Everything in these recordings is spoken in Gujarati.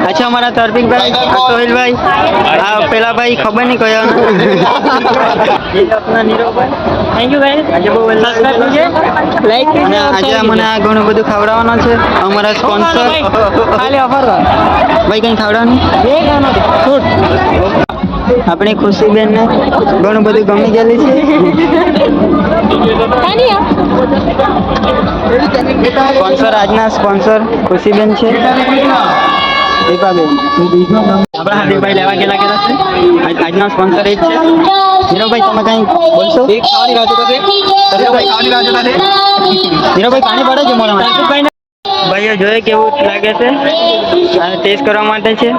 अच्छा हमारा तर्फिक भाई सोहेल भाई पेला भाई खबर नहीं कया ये अपना नीरव भाई थैंक यू गाइस આજે બહુ સબસ્ક્રાઇબ कीजिए લાઈક कीजिए આજે મને આ ઘણું બધું ખવડાવવાનું છે અમારા સ્પોન્સર ખાલી ઓફર કર ભાઈ કઈ ખવડાવવાનું એ ગાનો શૂટ આપણી ખુશીબેન ને ઘણું બધું ગમી ગયેલી છે સ્પોન્સર આજના સ્પોન્સર ખુશીબેન છે દીપાબેન આપણા હાર્દિકભાઈ લેવા ગયેલા છે આજના સ્પોન્સર એ જ છે નીરવભાઈ તમે કઈ બોલશો ખાવાની રાહ જોતા છે નીરવભાઈ ખાવાની રાહ જોતા છે નીરવભાઈ પાણી પડે છે મોઢામાં ભાઈઓ જોઈએ કેવું લાગે છે આ ટેસ્ટ કરવા માટે છે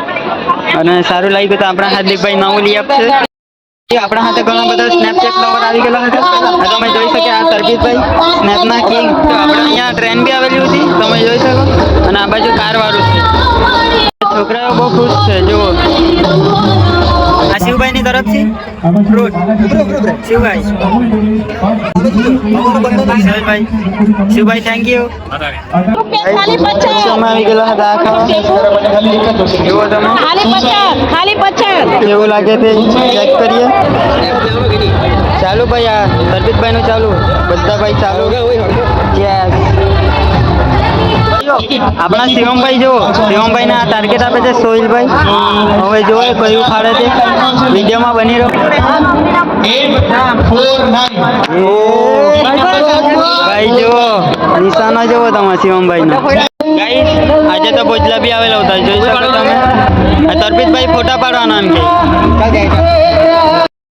અને સારું લાગ્યું તો આપણા હાર્દિકભાઈ નવું લઈ આપશે આપણા હાથે ઘણા બધા સ્નેપચેટ લવર આવી ગયેલા હતા તમે જોઈ શકો આ તરબીતભાઈ સ્નેપના કિંગ તો આપણે અહીંયા ટ્રેન બી આવેલી હતી તમે જોઈ શકો અને આ બાજુ કાર વાળું છે છોકરાઓ બહુ ખુશ છે જુઓ આ શિવભાઈ ની તરફથી ફ્રૂટ શિવભાઈ શિવભાઈ થેન્ક યુ આવી ગયેલા હતા આ ખાવા જુઓ તમે કેવું લાગે તે ચેક કરીએ ચાલુ ભાઈ આ તરબીતભાઈ નું ચાલુ બધા ભાઈ ચાલુ આપણા શિવમભાઈ જુઓ શિવમભાઈ ને આ ટાર્ગેટ આપે છે સોહિલભાઈ હવે જુઓ કયું ફાળે છે વિડીયોમાં બની રહ્યો ભાઈ જુઓ નિશાનો જુઓ તમારા શિવમભાઈ નો ગાઈસ આજે તો ભોજલા બી આવેલા હતા જોઈ શકો તમે તરબીતભાઈ ફોટા પાડવાના એમ કે